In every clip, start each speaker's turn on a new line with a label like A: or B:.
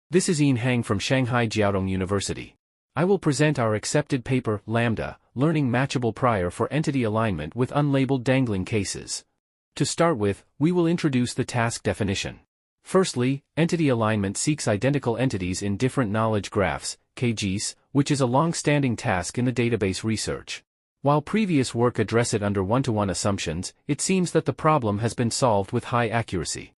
A: This is Ian Hang from Shanghai Jiaotong University. I will present our accepted paper, Lambda, Learning Matchable Prior for Entity Alignment with Unlabeled Dangling Cases. To start with, we will introduce the task definition. Firstly, entity alignment seeks identical entities in different knowledge graphs, KEESA, which is a long-standing task in the database research. While previous work addressed it under one-to-one assumptions, it seems that the problem has been solved with high accuracy.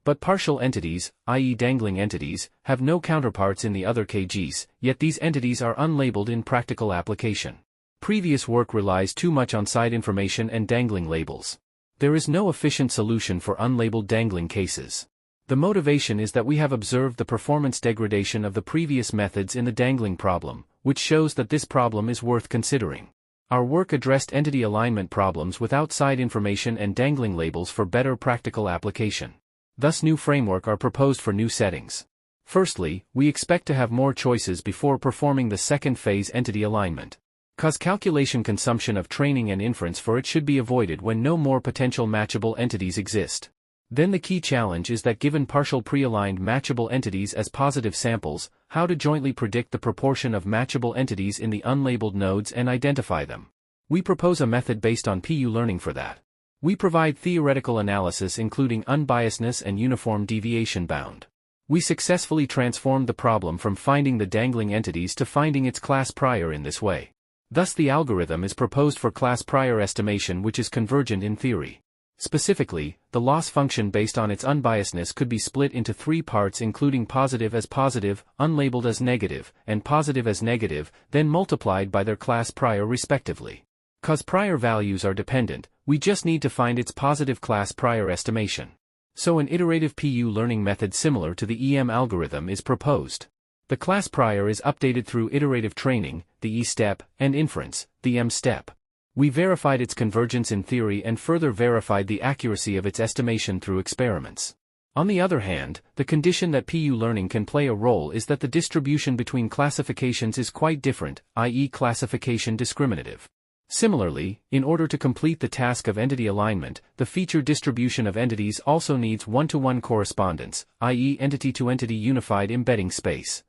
A: But partial entities, i.e. dangling entities, have no counterparts in the other KEESA, yet these entities are unlabeled in practical application. Previous work relies too much on side information and dangling labels. There is no efficient solution for unlabeled dangling cases. The motivation is that we have observed the performance degradation of the previous methods in the dangling problem, which shows that this problem is worth considering. Our work addressed entity alignment problems without side information and dangling labels for better practical application. Thus new framework are proposed for new settings. Firstly, we expect to have more choices before performing the second phase entity alignment. Cause calculation consumption of training and inference for it should be avoided when no more potential matchable entities exist. Then the key challenge is that given partial pre-aligned matchable entities as positive samples, how to jointly predict the proportion of matchable entities in the unlabeled nodes and identify them. We propose a method based on iPULE learning for that. We provide theoretical analysis including unbiasedness and uniform deviation bound. We successfully transformed the problem from finding the dangling entities to finding its class prior in this way. Thus the algorithm is proposed for class prior estimation which is convergent in theory. Specifically, the loss function based on its unbiasedness could be split into three parts including positive as positive, unlabeled as negative, and positive as negative, then multiplied by their class prior respectively. Cause prior values are dependent, we just need to find its positive class prior estimation. So an iterative iPULE learning method similar to the EM algorithm is proposed. The class prior is updated through iterative training, the E step, and inference, the M step. We verified its convergence in theory and further verified the accuracy of its estimation through experiments. On the other hand, the condition that iPULE learning can play a role is that the distribution between classifications is quite different, i.e. classification discriminative. Similarly, in order to complete the task of entity alignment, the feature distribution of entities also needs one-to-one correspondence, i.e. entity-to-entity unified embedding space.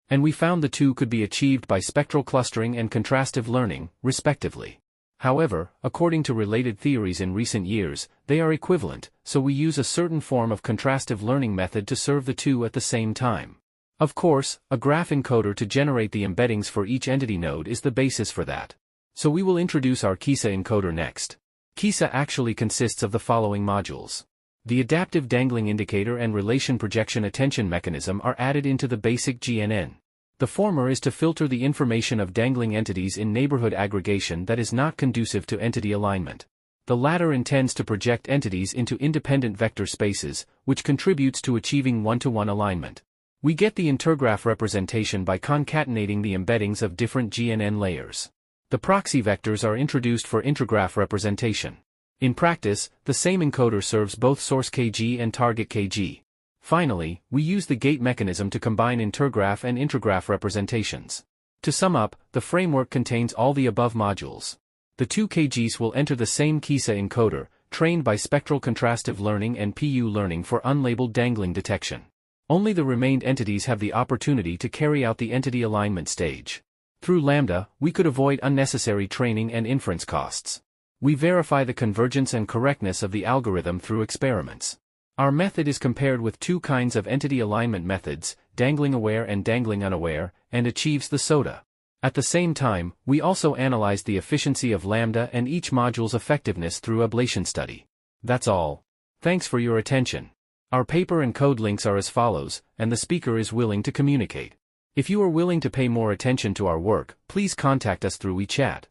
A: And we found the two could be achieved by spectral clustering and contrastive learning, respectively. However, according to related theories in recent years, they are equivalent, so we use a certain form of contrastive learning method to serve the two at the same time. Of course, a graph encoder to generate the embeddings for each entity node is the basis for that. So we will introduce our KEESA encoder next. KEESA actually consists of the following modules. The adaptive dangling indicator and relation projection attention mechanism are added into the basic GNN. The former is to filter the information of dangling entities in neighborhood aggregation that is not conducive to entity alignment. The latter intends to project entities into independent vector spaces, which contributes to achieving one-to-one alignment. We get the intergraph representation by concatenating the embeddings of different GNN layers. The proxy vectors are introduced for intergraph representation. In practice, the same encoder serves both source KG and target KG. Finally, we use the gate mechanism to combine intergraph and intrograph representations. To sum up, the framework contains all the above modules. The two KGs will enter the same KEESA encoder, trained by spectral contrastive learning and iPULE learning for unlabeled dangling detection. Only the remained entities have the opportunity to carry out the entity alignment stage. Through Lambda, we could avoid unnecessary training and inference costs. We verify the convergence and correctness of the algorithm through experiments. Our method is compared with two kinds of entity alignment methods, dangling aware and dangling unaware, and achieves the SOTA. At the same time, we also analyzed the efficiency of Lambda and each module's effectiveness through ablation study. That's all. Thanks for your attention. Our paper and code links are as follows, and the speaker is willing to communicate. If you are willing to pay more attention to our work, please contact us through WeChat.